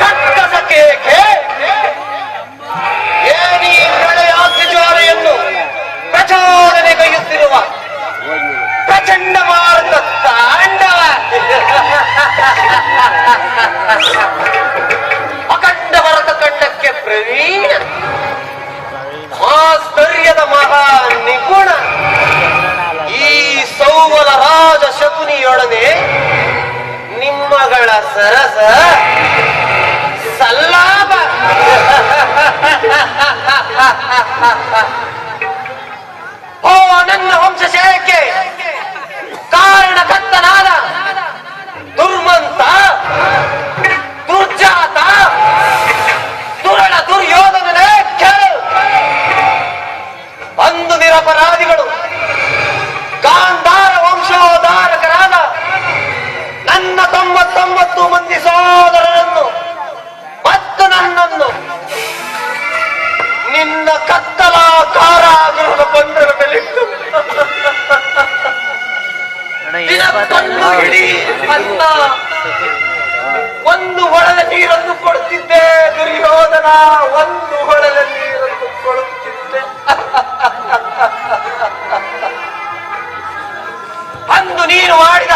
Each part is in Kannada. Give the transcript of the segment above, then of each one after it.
ಕಕ್ಕಸಕ್ಕೆ ಏನೀ ಪ್ರಳಯಾಗ್ನಿ ಜ್ವಾಲೆಯನ್ನು ಪ್ರಚೋದನೆಗೈಯುತ್ತಿರುವ ಪ್ರಚಂಡ ಮಾರುತ ತಾಂಡವ ಅಖಂಡ ಭರತ ಖಂಡಕ್ಕೆ ಪ್ರವೀಣ ಮಾಸ್ತರ್ಯದ ಮಹಾ ನಿಪುಣ ಈ ಸೌವಲ ರಾಜ ಶಕುನಿಯೊಡನೆ ನಿಮ್ಮಗಳ ಸರಸ ಸಲ್ಲಾಪ ಓ ನನ್ನ ವಂಶಶಯಕ್ಕೆ ಕಾರಣಕರ್ತನಾದ ದುರ್ಮಂತ ದುರ್ಜಾತ ದುರಳ ದುರ್ಯೋಧನನೇ ಕೇಳು. ಒಂದು ನಿರಪರಾಧಿಗಳು ಗಾಂಧಾರ ವಂಶೋದ್ಧಾರಕರಾದ ನನ್ನ 99 ಮಂದಿ ಸೋದರರನ್ನು ಮತ್ತು ನನ್ನನ್ನು ನಿನ್ನ ಕತ್ತಲ ಕಾರಾಗೃಹದ ಬಂಧನದಲ್ಲಿಟ್ಟು ಅನ್ನ ಒಂದು ಹೊಳದ ನೀರನ್ನು ಕೊಡುತ್ತಿದ್ದೆ ದುರ್ಯೋಧನ, ಒಂದು ಹೊಳದ ನೀರನ್ನು ಕೊಡುತ್ತಿದ್ದೆ. ಅಂದು ನೀನು ಮಾಡಿದ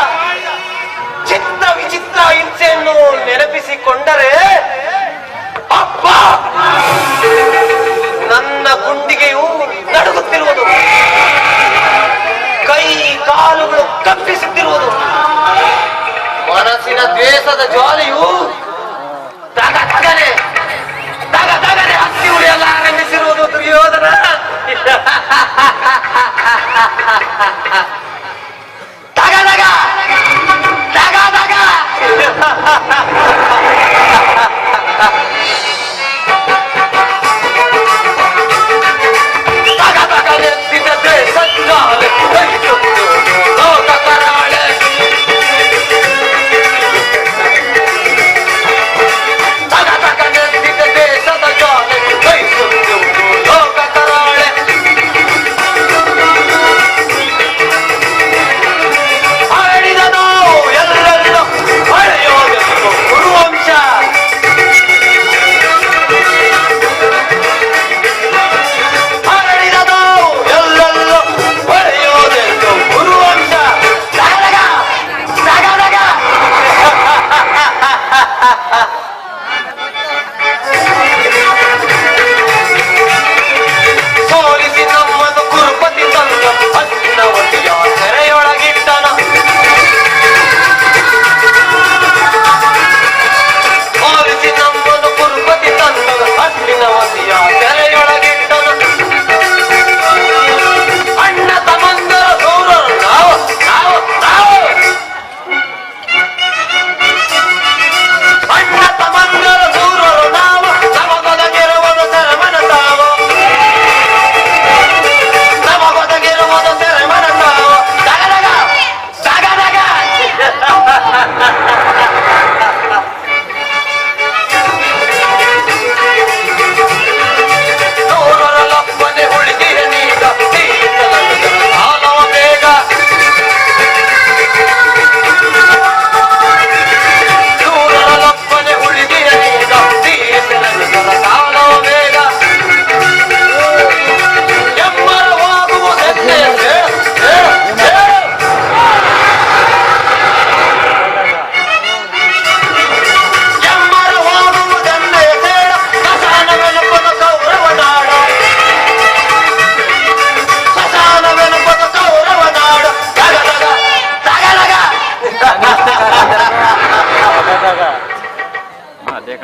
ಚಿತ್ರ ವಿಚಿತ್ರ ಹಿಂಸೆಯನ್ನು ನೆನಪಿಸಿಕೊಂಡರೆ ಅಪ್ಪ ನನ್ನ ಗುಂಡಿಗೆಯು ನಡುಗುತ್ತಿರುವುದು, ಕೈ ಕಾಲುಗಳು ಕಂಪಿಸುತ್ತಿರುವುದು, ಮನಸ್ಸಿನ ದ್ವೇಷದ ಜ್ವಾಲೆಯು ತಗತಗನೆ ಹತ್ತಿ ಉಳಿಯಲ್ಲ ಆರಂಭಿಸಿರುವುದು ದುರ್ಯೋಧನ. ತಗದಗ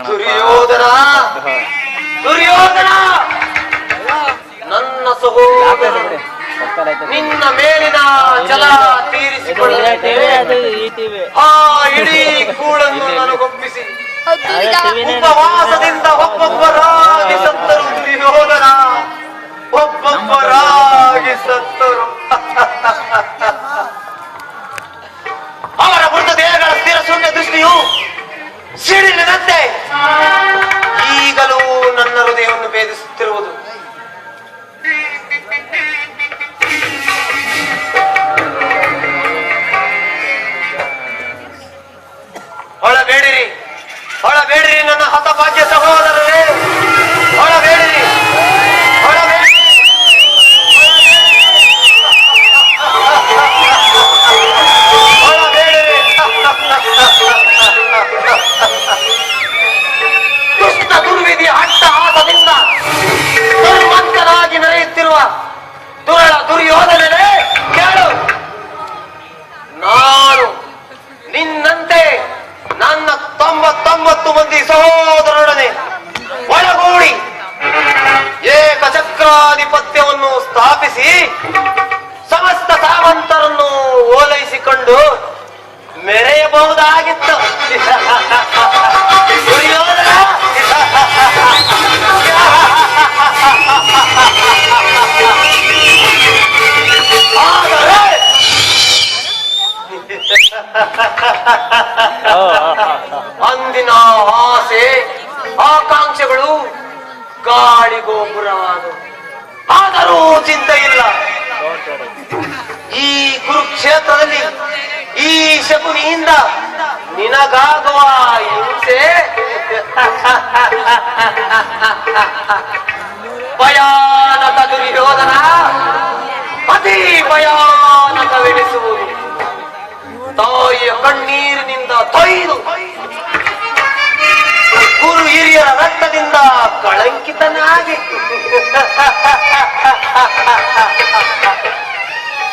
ದುರ್ಯೋಧನ ದುರ್ಯೋಧನ ನನ್ನ ಸಹೋದರ ನಿನ್ನ ಮೇಲಿನ ಜಲ ತೀರಿಸಿಕೊಳ್ಳುತ್ತೇವೆ. ಆ ಇಡೀ ಕೂಳನ್ನು ನನಗೊಪ್ಪಿಸಿ ಉಪವಾಸದಿಂದ ಒಬ್ಬೊಬ್ಬರಾಗಿ ಸತ್ತರು ದುರ್ಯೋಧನ, ಒಬ್ಬೊಬ್ಬರಾಗಿ ಸತ್ತರು. ಅವರ ಮೃತದೇಹಗಳ ಸ್ಥಿರ ಶೂನ್ಯ ದೃಷ್ಟಿಯು ಸಿಡಿಲಿನಂತೆ ಈಗಲೂ ನನ್ನ ಹೃದಯವನ್ನು ಭೇದಿಸುತ್ತಿರುವುದು. ಹತಭಾಗ್ಯ ಸಹೋದರರೇ, ಹೊರಬೇಡಿರಿ, ಹೊರಬೇಡಿರಿ. ದುಷ್ಟ ದುರ್ವಿಧಿಯ ಅಟ್ಟಹಾಸದಿಂದ ದುರ್ಮಂತನಾಗಿ ನಡೆಯುತ್ತಿರುವ ದುರ್ಯೋಧನನೇ ಕೇಳು. ನಾನು ನಿನ್ನಂತೆ ನನ್ನ 99 ಮಂದಿ ಸಹೋದರರೊಡನೆ ಒಳಗೂಡಿ ಏಕಚಕ್ರಾಧಿಪತ್ಯವನ್ನು ಸ್ಥಾಪಿಸಿ ಸಮಸ್ತ ಸಾಮಂತರನ್ನು ಓಲೈಸಿಕೊಂಡು ಮೆರೆಯಬಹುದಾಗಿತ್ತು. ದುರ್ಯೋಧನ ಆದರೆ ಅಂದಿನ ಆಸೆ ಆಕಾಂಕ್ಷೆಗಳು ಗಾಳಿಗೋಪುರವಾದವು. ಆದರೂ ಚಿಂತೆ ಇಲ್ಲ. ಈ ಕುರುಕ್ಷೇತ್ರದಲ್ಲಿ ಈ ಶಕುನಿಯಿಂದ ನಿನಗಾಗುವ ಹಿಂಸೆ ಭಯಾನಕ ದುರ್ಯೋಧನ, ಅತಿ ಭಯಾನಕವೆನಿಸುವುದು. ತಾಯಿಯ ಕಣ್ಣೀರಿನಿಂದ ತೊಯ್ದು ಗುರು ಹಿರಿಯರ ರಕ್ತದಿಂದ ಕಳಂಕಿತನಾಗಿ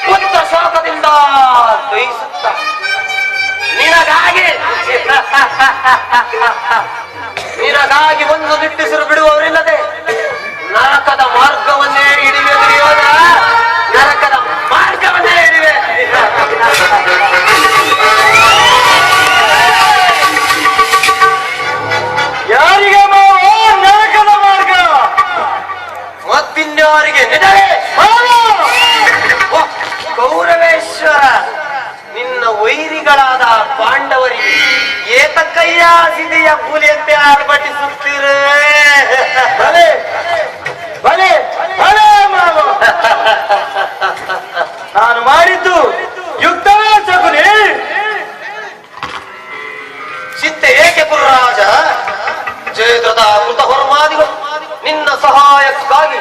ಪುತ್ರ ಶೋಕದಿಂದ ದಯಿಸುತ್ತ ನಿನಗಾಗಿ ಒಂದು ನಿಟ್ಟಿಸಿರು ಬಿಡುವವರಿಲ್ಲದೆ ನರಕದ ಮಾರ್ಗವನ್ನೇ ಹಿಡಿವೆ ದುರ್ಯೋಧನ, ನರಕದ ಮಾರ್ಗವನ್ನೇ ಹಿಡಿವೆ. ಯಾರಿಗೆ ನರಕದ ಮಾರ್ಗ? ಮತ್ತಿನ್ಯಾರಿಗೆ? ನಿನಗೆ ಕೌರವೇಶ್ವರ ನಿನ್ನ ವೈರಿಗಳಾದ ಪಾಂಡವರಿಗೆ ಏತಕ್ಕಯ್ಯ ಸಿದೆಯ ಕೂಲಿಯಂತೆ ಆರ್ಭಟಿಸುತ್ತೀರೇ? ಭಲೆ ಭಲೆ ಭಲೆ ಮಾವ, ನಾನು ಮಾಡಿದ್ದು ಯುದ್ಧವೇ ಶಕುನಿ. ಚಿಂತೆ ಏಕೆ ಪುರರಾಜ? ಜಯದ್ರದ ಕೃತ ಹೊರಮಾದಿಗಳು ನಿನ್ನ ಸಹಾಯಕ್ಕಾಗಿ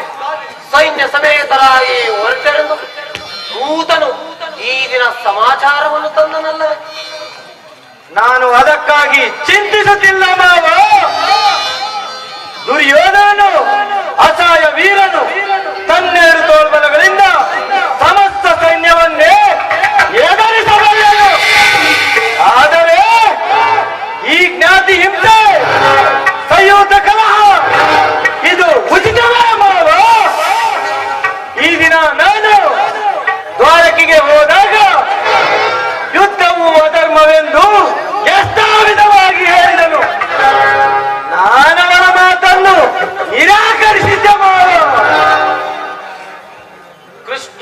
ಸೈನ್ಯ ಸಮೇತರಾಗಿ ಹೊರಟೆರೆಂದು ದೂತನು ಈ ದಿನ ಸಮಾಚಾರವನ್ನು ತಂದನಲ್ಲವೇ? ನಾನು ಅದಕ್ಕಾಗಿ ಚಿಂತಿಸುತ್ತಿಲ್ಲ ಮಾವ. ದುರ್ಯೋಧನನು ಅಸಹಾಯ ವೀರನು ತನ್ನೆರಡು ತೋಳ್ಬಲಗಳಿಂದ ಸಮಸ್ತ ಸೈನ್ಯವನ್ನೇ ಎದುರಿಸಬಲ್ಲನು. ಆದರೆ ಈ ಜ್ಞಾತಿ ಹಿಂಸೆ, ಸಂಯುತ ಕಲಹ ಇದು ಉಚಿತವೇ ಮಾವ? ಈ ದಿನ ನಾನು ದ್ವಾರಕೆಗೆ ಹೋದಾಗ ಯುದ್ಧವು ಅಧರ್ಮವೆಂದು ಎಷ್ಟೋ ವಿಧವಾಗಿ ಹೇಳಿದನು. ನಾನವರ ಮಾತನ್ನು ನಿರಾಕರಿಸಿದ್ದೆ ಮಾವ. ಕೃಷ್ಣ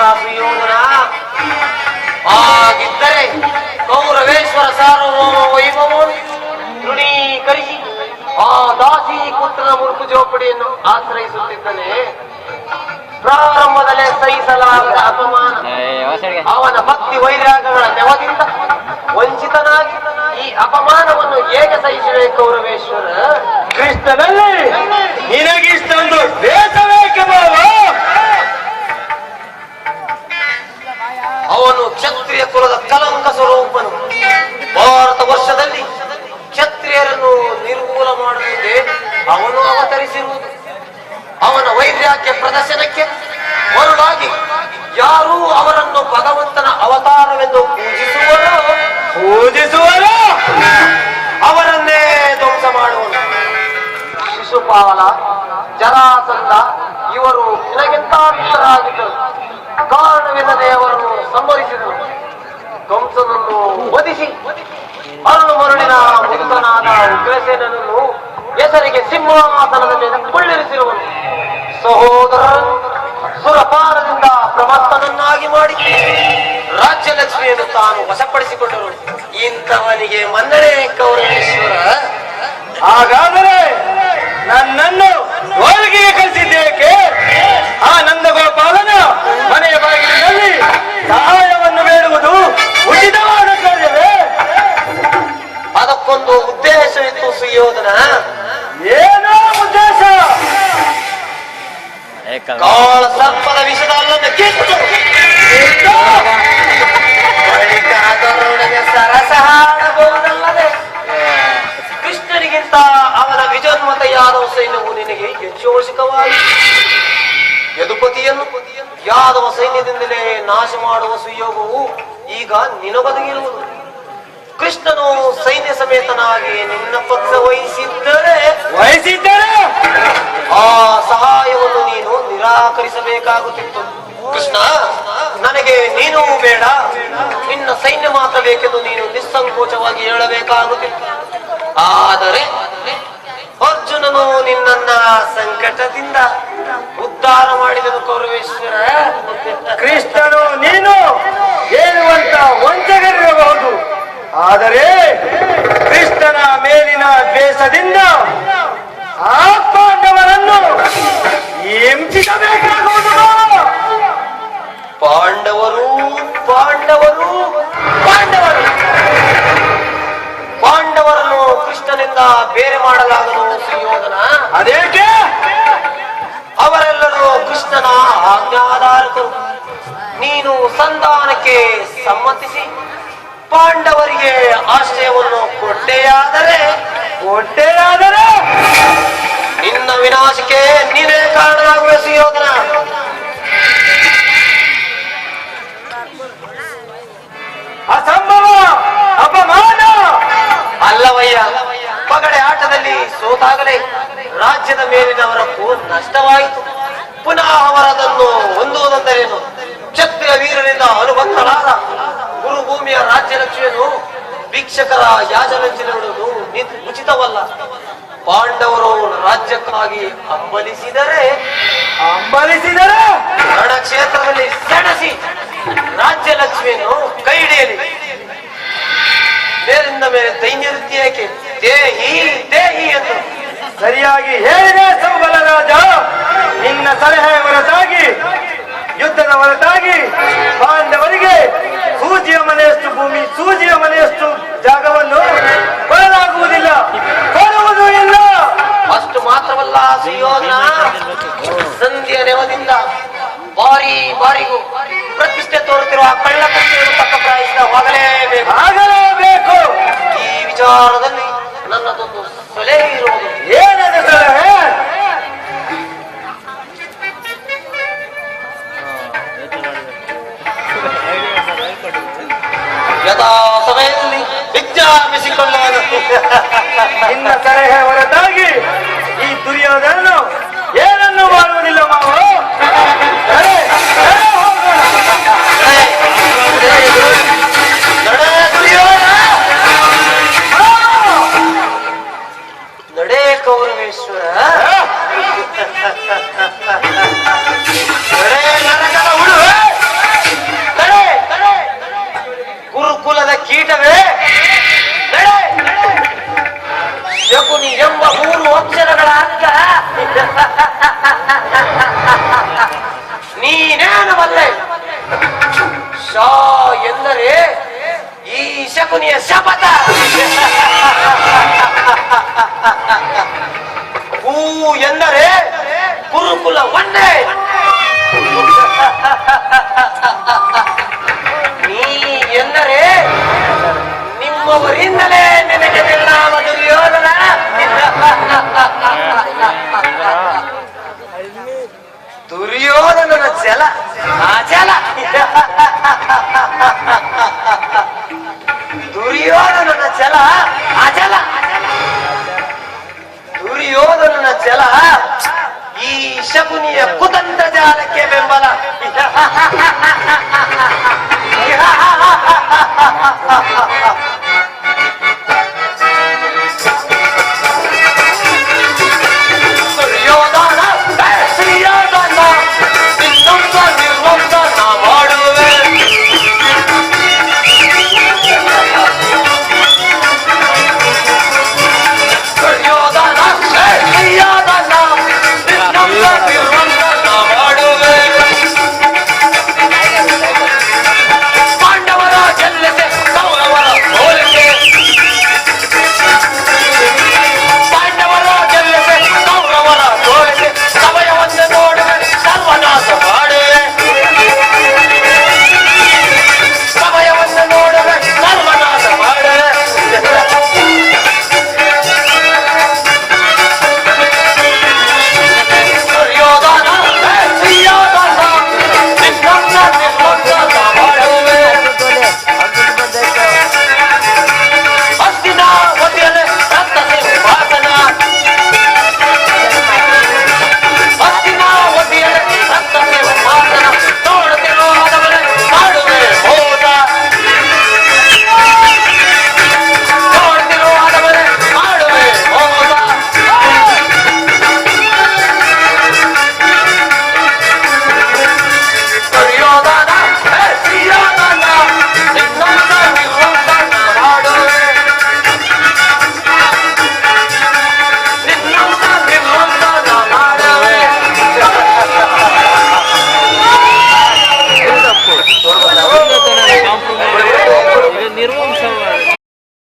ಬೇಕಲ್ಲ ಸುಯೋಧನ. ಹಾಗಿದ್ದರೆ ಕೌರವೇಶ್ವರ ಸಾರ್ವಭೌಮ ವೈಭವವನ್ನು ತೃಣೀಕರಿಸಿ ಆ ದಾಸಿ ಪುತ್ರನ ಮುರುಕು ಜೋಪಡಿಯನ್ನು ಆಶ್ರಯಿಸುತ್ತಿದ್ದನೆ. ಪ್ರಾರಂಭದಲ್ಲೇ ಸಹಿಸಲಾಗದ ಅಪಮಾನ, ಅವನ ಭಕ್ತಿ ವೈರಾಗಗಳ ನೆವದಿಂದ ವಂಚಿತನಾಗಿ ಈ ಅಪಮಾನವನ್ನು ಹೇಗೆ ಸಹಿಸುವೆ ಕೌರವೇಶ್ವರ? ಕೃಷ್ಣನಲ್ಲಿ ನಿನಗಿಷ್ಟೊಂದು ದ್ವೇಷವೇಕೆ ಬಾವ? ಅವನು ಕ್ಷತ್ರಿಯ ಕುಲದ ಕಲಂಕ ಸ್ವರೂಪನು. ಭಾರತ ವರ್ಷದಲ್ಲಿ ಕ್ಷತ್ರಿಯರನ್ನು ನಿರ್ಮೂಲ ಮಾಡುವುದೇ ಅವನು ಅವತರಿಸಿರುವುದು. ಅವನ ವೈದ್ಯಾಖ್ಯ ಪ್ರದರ್ಶನಕ್ಕೆ ಮರುಳಾಗಿ ಯಾರೂ ಅವರನ್ನು ಭಗವಂತನ ಅವತಾರವೆಂದು ಪೂಜಿಸುವರೋ ಅವರನ್ನೇ ಧ್ವಂಸ ಮಾಡುವನು. ಶಿಶುಪಾಲ, ಜರಾಸಂಧ ಇವರು ನಿನಗೆಂತ ಮಿತ್ರರಾಗಿದ್ದರು. ಕಾರಣವಿಲ್ಲದೆ ಅವರನ್ನು ಸಂಹರಿಸಿದರು. ಕಂಸನನ್ನು ವಧಿಸಿ ಅರಳು ಮರುಳಿನ ಮುಕ್ತನಾದ ಉಗ್ರಸೇನನ್ನು ಹೆಸರಿಗೆ ಸಿಂಹಾಸನದ ಮೇಲೆ ಕೊಳ್ಳಿರಿಸಿರುವನು. ಸಹೋದರರನ್ನು ಸುರಪಾನದಿಂದ ಪ್ರಮತ್ತನನ್ನಾಗಿ ಮಾಡಿ ರಾಜ್ಯಲಕ್ಷ್ಮಿಯನ್ನು ತಾನು ವಶಪಡಿಸಿಕೊಂಡರು. ಇಂಥವನಿಗೆ ಮನ್ನಣೆ ಕೌರವೇಶ್ವರ? ಹಾಗಾದರೆ ನನ್ನನ್ನು ಹೋಳಿಗೆಗೆ ಕಳಿಸಿದ್ದೇಕೆ? ಆ ನಂದಗೋಪಾಲನ ಮನೆಯ ಬಾಗಿಲಿನಲ್ಲಿ ಸಹಾಯವನ್ನು ಬೇಡುವುದು ಉಚಿತವಾದ ಕಾರ್ಯವೇ? ಅದಕ್ಕೊಂದು ಉದ್ದೇಶವಿತ್ತು ಸುಯೋಧನ. ಏನೋ ಉದ್ದೇಶ? ಕಾಳ ಸರ್ಪದ ವಿಷದ ಅಲ್ಲನ್ನು ಕಿತ್ತು ಬಳಿಕ ಅದರೊಡನೆ ಸರಸ ಹಾಡಬಹುದಲ್ಲದೆ ಕೃಷ್ಣನಿಗಿಂತ ಅವನ ವಿಜನ್ಮತ ಯಾದವ ಸೈನ್ಯವು ನಿನಗೆ ಹೆಚ್ಚು ಅವಶ್ಯಕವಾಗಿ. ಯದುಪತಿಯನ್ನು ಯಾದವ ಸೈನ್ಯದಿಂದಲೇ ನಾಶ ಮಾಡುವ ಸುಯೋಗವು ಈಗ ನಿನಗೊದಗಿರುವುದು. ಕೃಷ್ಣನು ಸೈನ್ಯ ಸಮೇತನಾಗಿ ನಿನ್ನ ಪಕ್ಷ ವಹಿಸಿದ್ದರೆ ಆ ಸಹಾಯವನ್ನು ನೀನು ನಿರಾಕರಿಸಬೇಕಾಗುತ್ತಿತ್ತು. ಕೃಷ್ಣ, ನನಗೆ ನೀನು ಬೇಡ, ನಿನ್ನ ಸೈನ್ಯ ಮಾತ್ರ ಬೇಕೆಂದು ನೀನು ನಿಸ್ಸಂಕೋಚವಾಗಿ ಹೇಳಬೇಕಾಗುತ್ತಿತ್ತು. ಆದರೆ ಅರ್ಜುನನು ನಿನ್ನನ್ನ ಸಂಕಟದಿಂದ ಉದ್ಧಾರ ಮಾಡಿದನು ಕೌರವೇಶ್ವರ. ಕೃಷ್ಣನು ನೀನು ಹೇಳುವಂತ ವಂಚಕರಿರಬಹುದು, ಆದರೆ ಕೃಷ್ಣನ ಮೇಲಿನ ದ್ವೇಷದಿಂದ ಆ ಪಾಂಡವರನ್ನು ಹಿಂಸಿಸಬೇಕಾಗುವುದು. ಪಾಂಡವರು ಪಾಂಡವರು ಪಾಂಡವರು ಪಾಂಡವರನ್ನು ಕೃಷ್ಣನಿಂದ ಬೇರೆ ಮಾಡಲಾಗದು ಸುಯೋಧನ. ಅದೇಕೆ? ಅವರೆಲ್ಲರೂ ಕೃಷ್ಣನ ಆಜ್ಞಾಧಾರಕರು. ನೀನು ಸಂಧಾನಕ್ಕೆ ಸಮ್ಮತಿಸಿ ಪಾಂಡವರಿಗೆ ಆಶ್ರಯವನ್ನು ಕೊಟ್ಟೆಯಾದರೆ ನಿನ್ನ ವಿನಾಶಕ್ಕೆ ನೀನೇ ಕಾರಣನಾಗುವೆ ಸುಯೋಧನ. ಅಸಂಭವ, ಅಪಮಾನ. ಅಲ್ಲವಯ್ಯ, ಪಗಡೆ ಆಟದಲ್ಲಿ ಸೋತಾಗಲೇ ರಾಜ್ಯದ ಮೇಲಿನವರಕ್ಕೂ ನಷ್ಟವಾಯಿತು. ಪುನಃ ಅವರದನ್ನು ಹೊಂದುವುದೆಂದರೇನು? ಕ್ಷತ್ರಿಯ ವೀರರಿಂದ ಅನುಬಂಧರಾದ ಗುರುಭೂಮಿಯ ರಾಜ್ಯಲಕ್ಷ್ಮಿಯನ್ನು ಭಿಕ್ಷಕರ ಯಾಜನೆಂಚಿರುವುದು ಉಚಿತವಲ್ಲ. ಪಾಂಡವರು ರಾಜ್ಯಕ್ಕಾಗಿ ಹಂಬಲಿಸಿದರೆ ರಣಕ್ಷೇತ್ರದಲ್ಲಿ ಸೆಣಸಿ ರಾಜ್ಯಲಕ್ಷ್ಮಿಯನ್ನು ಕೈ ಹಿಡಿಯಲಿ. ಮೇಲಿಂದ ಮೇಲೆ ದೈನ್ಯವೃತ್ತಿ ಏಕೆ? ದೇಹಿ ದೇಹಿ ಎಂದು ಸರಿಯಾಗಿ ಹೇಳಿದೆ ಸೌಬಲ ರಾಜ. ನಿನ್ನ ಸಲಹೆ ಹೊರತಾಗಿ, ಯುದ್ಧದ ಹೊರತಾಗಿ ಪಾಂಡವರಿಗೆ ಸೂಜಿಯ ಮನೆಯಷ್ಟು ಭೂಮಿ, ಸೂಜಿಯ ಮನೆಯಷ್ಟು ಜಾಗವನ್ನು ಕೊಡಲಾಗುವುದಿಲ್ಲ, ಕೊಡುವುದೂ ಇಲ್ಲ. ಅಷ್ಟು ಮಾತ್ರವಲ್ಲ ಸುಯೋಧನ, ಸಂಧಿಯ ನೆವದಿಂದ ಬಾರಿಗೂ ಪ್ರತಿಷ್ಠೆ ತೋರುತ್ತಿರುವ ಕಳ್ಳಕತ್ತಿಯನ್ನು ತಕ್ಕ ಆಗಲೇಬೇಕು. ಈ ವಿಚಾರದಲ್ಲಿ ನನ್ನದೊಂದು ಸಲಹೆ ಇರುವುದು. ಏನದು ಸಲಹೆ? ಯಥಾ ಸಮಯದಲ್ಲಿ ವಿಜ್ಞಾಪಿಸಿಕೊಳ್ಳುವುದು. ನಿನ್ನ ಸಲಹೆ ಹೊರತಾಗಿ ಈ ದುರ್ಯೋಧನನು ಏನನ್ನು ಮಾಡುವುದಿಲ್ಲ ಮಾವು. ನಡೆ ಕೌರವೇಶ್ವರ, ನಡೆ ನರಕದ ಉಡುವೆ. ಶಪಥ. ಹೂ ಎಂದರೆ ಗುರುಕುಲ ಒಂದೇ, ನೀ ಎಂದರೆ ನಿಮ್ಮವರಿಂದಲೇ ನಿನಗೆ ನಿರ್ನಾಮ ದುರ್ಯೋಧನ. ದುರ್ಯೋಧನನ ಛಲ ಅಚಲ, ದುರ್ಯೋಧನನ ಛಲ ಅಚಲ, ದುರ್ಯೋಧನನ ಛಲ ಈ ಶಕುನಿಯ ಕುತಂತ್ರ ಜಾಲಕ್ಕೆ ಬೆಂಬಲ.